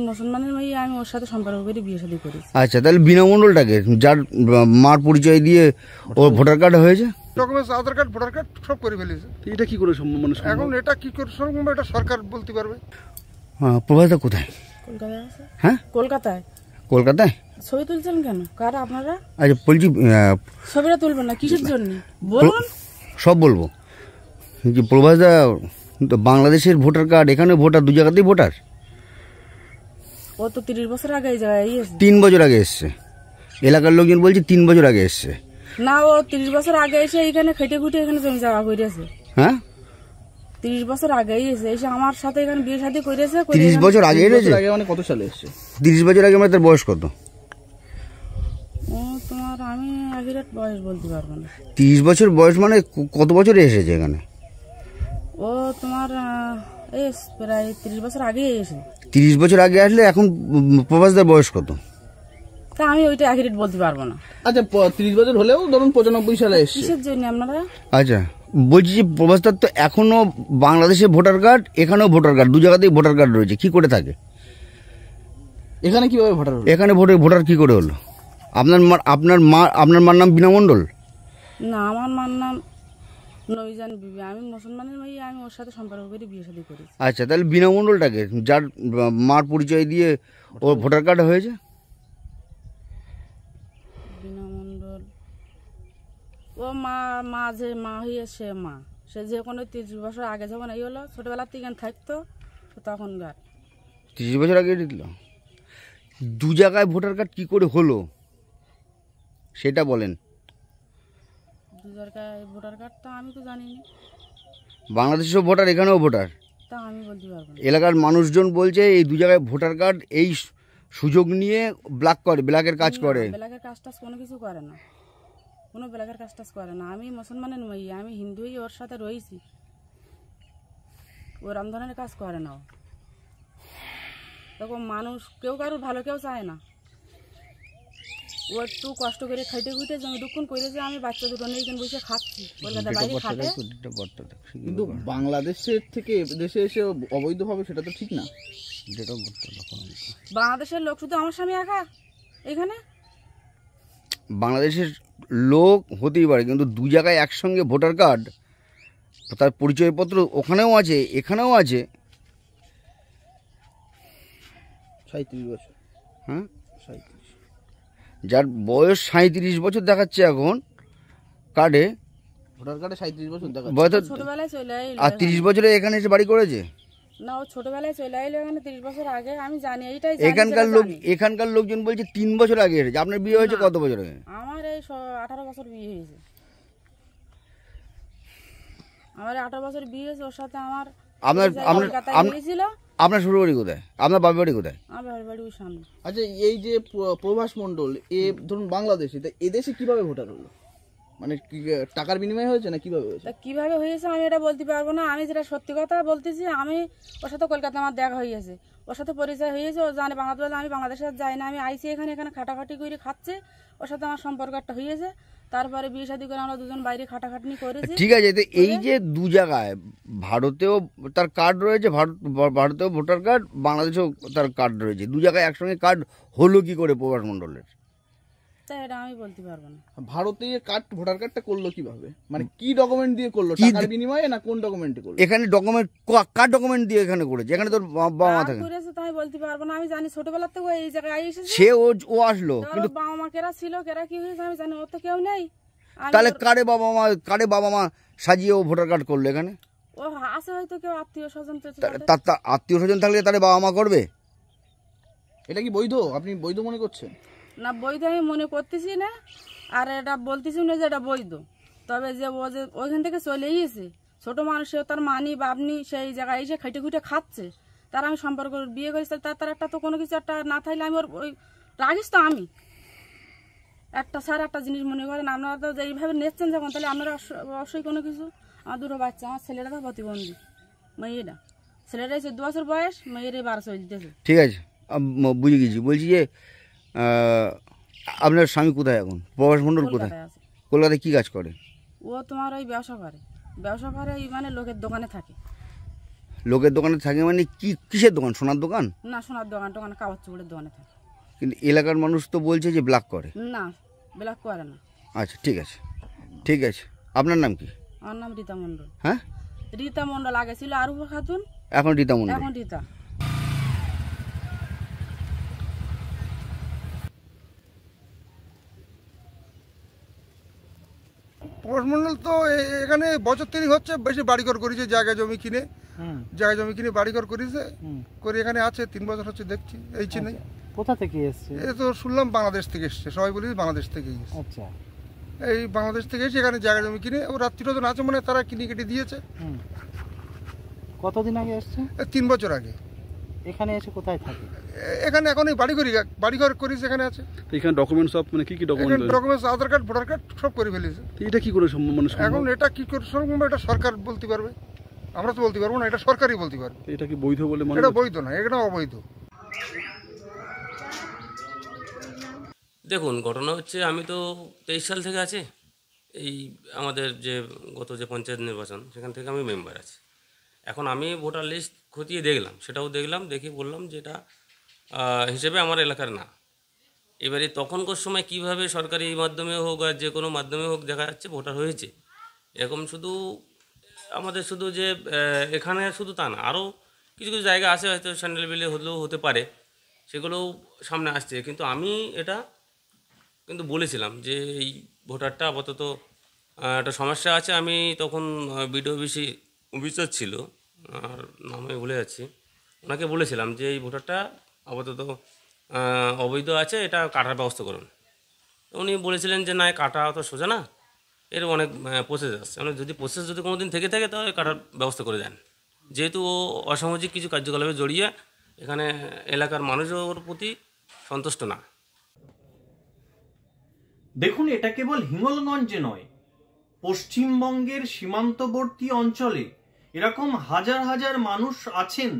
মুসলমানের মেয়ে, আমি ওর সাথে সম্পর্ক করে বিয়ে শাদী করি। আচ্ছা, তাহলে বিনা মণ্ডলটাকে যার মার পরিচয় দিয়ে ওর ভোটার কার্ড হয়েছে, ডকুমেন্টস, আধার কার্ড, ভোটার কার্ড সব করে ফেলেছে। এটা কি করে সম্ভব? মানে এখন এটা কি করে সম্ভব, এটা সরকার বলতে পারবে। প্রভাসদা কোথায়? কলকাতায় আছে। হ্যাঁ, কলকাতায়। কলকাতায়? ছবি তুলছেন কেন? কারা আপনারা? আচ্ছা বলছি, ছবিটা তুলবেন না কিসের জন্য বলুন? সব বলবো। যে প্রভাসদা তো বাংলাদেশের ভোটার কার্ড, এখানে ভোটার, দু জায়গাতেই ভোটার। ও তো 30 বছর আগে এই জায়গায় এসেছে। 3 বছর আগে এসছে, এলাকার লোকজন বলছে 3 বছর আগে এসছে। না, ও 30 বছর আগে এসে এখানে খেটে খুঁটে এখানে জমি জায়গা করেছে। হ্যাঁ, 30 বছর আগে এসে আমার সাথে এখানে বিয়ে শাদী করেছে। 30 বছর আগে এসেছে? মানে কত সালে এসছে? 30 বছর আগে। মানে তার বয়স কত? ও তোমার, আমি এক্সাক্ট বয়স বলতে পারবো না। 30 বছর বয়স মানে কত বছরে এসেছে এখানে? ও তোমার প্রায় 30 বছর আগে এসেছে। 30 বছর আগে আসলে এখন প্রভাসদার বয়স কত? তা আমি ওইটা এক্সাক্ট বলতে পারবো না। আচ্ছা, 30 বছর হলেও ধরুন 95 সালে এসছে। কিসের জন্য আপনারা? আচ্ছা বলছি যে প্রভাসদার তো এখনো বাংলাদেশে ভোটার কার্ড, এখানেও ভোটার কার্ড, দু জায়গাতেই ভোটার কার্ড রয়েছে, কি করে থাকে? এখানে কিভাবে ভোটার হলো? এখানে ভোটার কি করে হলো? আপনার মার নাম বিনা মণ্ডল? না, আমার মার নাম নবীজান বিবি। আমি মুসলমানের মেয়ে, আমি ওর সাথে সম্পর্ক করে বিয়ে শাদী করি। আচ্ছা, তাহলে বিনা মণ্ডলটাকে যার মার পরিচয় দিয়ে ওর ভোটার কার্ড হয়েছে? বিনা মণ্ডল ও মা যে মা হয়েছে, সে যে কোনো 30 বছর আগে যখন এই হলো, ছোটবেলার থেকে থাকতো তখন গার 30 বছর আগে দিল। দু জায়গায় ভোটার কার্ড কি করে হলো সেটা বলেন। দু জায়গায় ভোটার কার্ডটা আমি তো জানি না। বাংলাদেশেও ভোটার, এখানেও ভোটার, তা আমি বলতে পারবো না। এলাকার মানুষজন বলছে এই দু জায়গায় ভোটার কার্ড এই সুযোগ নিয়ে ব্ল্যাকের কাজ করে। ব্ল্যাকের কাজ টাজ কোনো কিছু করে না, কোনো ব্ল্যাকের কাজ টাজ করে না। আমি মুসলমানের মেয়ে, আমি হিন্দুই ওর সাথে রয়েছি। ও রামধনের কাজ করে না। তখন মানুষ কেউ কারোর ভালো কেউ চায় না। ও একটু কষ্ট করে খাইতে খুঁটে জমি দুক্ষণ করেছে। আমি বাচ্চা দুটো নিয়ে এখানে বসে খাচ্ছি, কলকাতার বাইরে খাটে। কিন্তু বাংলাদেশের থেকে দেশে এসে অবৈধভাবে, সেটা তো ঠিক না। বাংলাদেশের লোক শুধু আমার স্বামী একা এখানে? বাংলাদেশের লোক হতেই পারে, কিন্তু দু জায়গায় একসঙ্গে ভোটার কার্ড, তার পরিচয়পত্র ওখানেও আছে এখানেও আছে। 37 বছর। হ্যাঁ, 37। যার বয়স 37 বছর দেখাচ্ছে এখন কার্ডে, ভোটার কার্ডে 37 বছর দেখা। ছোটবেলায় চলে এলো। আর 30 বছরে এখানে এসে বাড়ি করেছে? না, ও ছোটবেলায় চলে এলো এখানে 30 বছর আগে। আমি জানি, এইটাই এখানকার লোকজন বলছে 3 বছর আগে এসেছে। আপনার বিয়ে হয়েছে কত বছর আগে? আমার এই 18 বছর বিয়ে হয়েছে। আমার 18 বছর বিয়ে হয়েছে। ওর সাথে আমার আপনার শ্বশুর বাড়ি কোথায়? আপনার বাবার বাড়ি কোথায়? আমার বাড়ি ওই সামনে। আচ্ছা, এই যে প্রভাস মণ্ডল, ধরুন বাংলাদেশে, তা এদেশে কিভাবে ভোটার হলো? মানে টাকার বিনিময়ে হয়েছে না কিভাবে হয়েছে? কিভাবে হয়েছে আমি এটা বলতে পারবো না। আমি যেটা সত্যি কথা বলতেছি, আমি ওর সাথে কলকাতা আমার দেখা হয়েছে, ওর সাথে পরিচয় হয়েছে। ও জানে বাংলাদেশ, আমি বাংলাদেশে যাই না, আমি আইসি এখানে খাটাখাটি করে খাচ্ছে। ওর সাথে আমার সম্পর্ক একটা হয়েছে। তারপরে বিয়ে শাদী করে আমরা দুজন বাইরে খাটাখাটনি করেছি। ঠিক আছে, তো এই যে দু জায়গায়, ভারতেও তার কার্ড রয়েছে, ভারতেও ভোটার কার্ড, বাংলাদেশেও তার কার্ড রয়েছে, দু জায়গায় একসঙ্গে কার্ড হলো কি করে প্রভাস মণ্ডলের? তাই এটা আমি বলতে পারবো না। ভারতে ভোটার কার্ডটা করলো কিভাবে? মানে কি ডকুমেন্ট দিয়ে করলো? টাকার বিনিময়ে না কোন ডকুমেন্টে করলো? এখানে ডকুমেন্ট, কার ডকুমেন্ট দিয়ে এখানে করেছে? এখানে তোর বাবা মা থাকে করেছে, তাই বলতে পারবো না। আমি জানি ছোটবেলা থেকে এই জায়গায় এসেছে। সে ও আসলো, কিন্তু বাবা মা কেরা ছিল, কেরা কি হয়েছে আমি জানি। ওর তো কেউ নেই। তাহলে কারে বাবা মা সাজিয়ে ও ভোটার কার্ড করলো এখানে? ও আছে হয়তো কেউ আত্মীয় স্বজন। আত্মীয় স্বজন থাকলে তারে বাবা মা করবে? এটা কি বৈধ? আপনি বৈধ মনে করছেন? না, বৈধ আমি মনে করতেছি না, আর এটা বলতেছি না যে এটা বৈধ। তবে যে ও যে ওইখান থেকে চলে গিয়েছে, ছোট মানুষেও তার মানি বাপনি সেই জায়গায় এসে খেটে খুঁটে খাচ্ছে, তার আমি সম্পর্ক বিয়ে করেছি। তার একটা তো কোনো কিছু একটা না থাকলে আমি ওই রাগিস তো আমি একটা স্যার একটা জিনিস মনে করেন। আপনারা তো এইভাবে নিচ্ছেন যখন, তাহলে আপনারা অবশ্যই কোনো কিছু। আমার দুটো বাচ্চা, আমার ছেলেটা তো প্রতিবন্ধী, মেয়েটা ছেলেটা 14 বছর বয়স, মেয়ের 12 চলতেছে। ঠিক আছে, বুঝে গেছি। বলছি যে আপনার স্বামী কোথায় এখন? প্রভাস মণ্ডল কোথায়? কলকাতায় কি কাজ করে? ও তোমার ওই ব্যবসা করে ওই মানে লোকের দোকানে থাকে। লোকের দোকানে থাকে মানে কি কিসের দোকান, সোনার দোকান? না, সোনার দোকান টোকান, কাপড় চোপড়ের দোকানে থাকে। কিন্তু এলাকার মানুষ তো বলছে যে ব্ল্যাক করে। না, ব্ল্যাক করে না। আচ্ছা, ঠিক আছে, ঠিক আছে। আপনার নাম কি? আমার নাম রীতা মণ্ডল। হ্যাঁ, রীতা মণ্ডল, আগে ছিল আরুফা খাতুন, এখন রীতা মণ্ডল। এখন রীতা। প্রভাস মণ্ডল তো এখানে বছর 3 হচ্ছে, বেশি বাড়িঘর করেছে, জায়গা জমি কিনে বাড়িঘর করেছে, করে এখানে আছে 3 বছর হচ্ছে দেখছি। এই চিনে কোথা থেকে এসছে? এ তো শুনলাম বাংলাদেশ থেকে এসছে, সবাই বলি বাংলাদেশ থেকেই এসছে। আচ্ছা, এই বাংলাদেশ থেকে এসে এখানে জায়গা জমি কিনে, ও রাত্রিটা জন আছে মানে তারা কিনে কেটে দিয়েছে। কতদিন আগে এসছে? 3 বছর আগে। এখানে এসে কোথায় থাকে? এখানে এখন এই বাড়িঘর করেছে, এখানে আছে। এখানে ডকুমেন্টস সব মানে কি কি ডকুমেন্ট? ডকুমেন্টস আধার কার্ড, ভোটার কার্ড সব করে ফেলেছে। এটা কি করে মানে এখন এটা কি করে সম্ভব? এটা সরকার বলতে পারবে, আমরা তো বলতে পারবো না, এটা সরকারই বলতে পারবে। এটা কি বৈধ বলে মনে? এটা বৈধ না, এটা অবৈধ। দেখুন, ঘটনা হচ্ছে আমি তো 23 সাল থেকে আছি এই আমাদের যে গত যে পঞ্চায়েত নির্বাচন, সেখান থেকে আমি মেম্বার আছি। এখন আমি ভোটার লিস্ট খতিয়ে দেখলাম, সেটাও দেখলাম, দেখে বললাম যে এটা হিসেবে আমার এলাকার না। এবারে তখনকার সময় কিভাবে সরকারি মাধ্যমে হোক আর যে কোনো মাধ্যমে হোক দেখা যাচ্ছে ভোটার হয়েছে, এরকম শুধু আমাদের শুধু যে এখানে শুধু তা না, আরও কিছু কিছু জায়গা আছে হয়তো স্যান্ডেল বিলে হলেও হতে পারে, সেগুলোও সামনে আসছে। কিন্তু আমি এটা কিন্তু বলেছিলাম যে এই ভোটারটা আপাতত একটা সমস্যা আছে। আমি তখন বিডিও অফিসার ছিল, আর নামে ভুলে যাচ্ছি, ওনাকে বলেছিলাম যে এই ভোটারটা আপাতত অবৈধ আছে, এটা কাটার ব্যবস্থা করুন। উনি বলেছিলেন যে না, কাটা অত সোজা না, এর অনেক প্রসেস আছে, মানে যদি প্রসেস যদি কোনো দিন থেকে থাকে তাহলে কাটার ব্যবস্থা করে দেন। যেহেতু ও অসামাজিক কিছু কার্যকলাপে জড়িয়ে এখানে এলাকার মানুষের প্রতি সন্তুষ্ট না। দেখুন, এটা কেবল হিঙ্গলগঞ্জে নয়, পশ্চিমবঙ্গের সীমান্তবর্তী অঞ্চলে এরকম হাজার হাজার মানুষ আছেন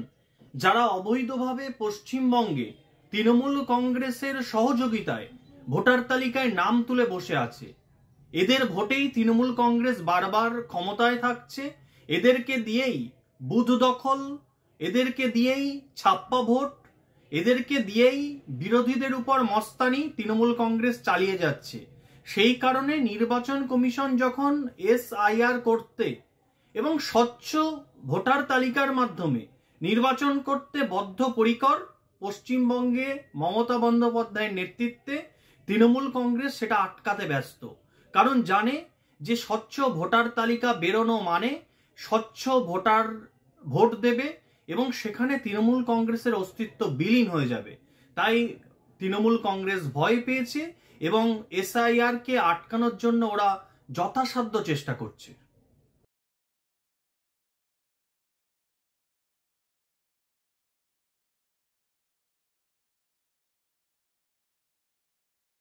যারা অবৈধভাবে পশ্চিমবঙ্গে তৃণমূল কংগ্রেসের সহযোগিতায় ভোটার তালিকায় নাম তুলে বসে আছে। এদের ভোটেই তৃণমূল কংগ্রেস বারবার ক্ষমতায় থাকছে, এদেরকে দিয়েই বুথ দখল, এদেরকে দিয়েই ছাপ্পা ভোট, এদেরকে দিয়েই বিরোধীদের উপর মস্তানি তৃণমূল কংগ্রেস চালিয়ে যাচ্ছে। সেই কারণে নির্বাচন কমিশন যখন SIR করতে এবং স্বচ্ছ ভোটার তালিকার মাধ্যমে নির্বাচন করতে বদ্ধপরিকর, পশ্চিমবঙ্গে মমতা বন্দ্যোপাধ্যায়ের নেতৃত্বে তৃণমূল কংগ্রেস সেটা আটকাতে ব্যস্ত। কারণ জানে যে স্বচ্ছ ভোটার তালিকা বেরোনো মানে স্বচ্ছ ভোটার ভোট দেবে এবং সেখানে তৃণমূল কংগ্রেসের অস্তিত্ব বিলীন হয়ে যাবে। তাই তৃণমূল কংগ্রেস ভয় পেয়েছে এবং SIR কে আটকানোর জন্য ওরা যথাসাধ্য চেষ্টা করছে।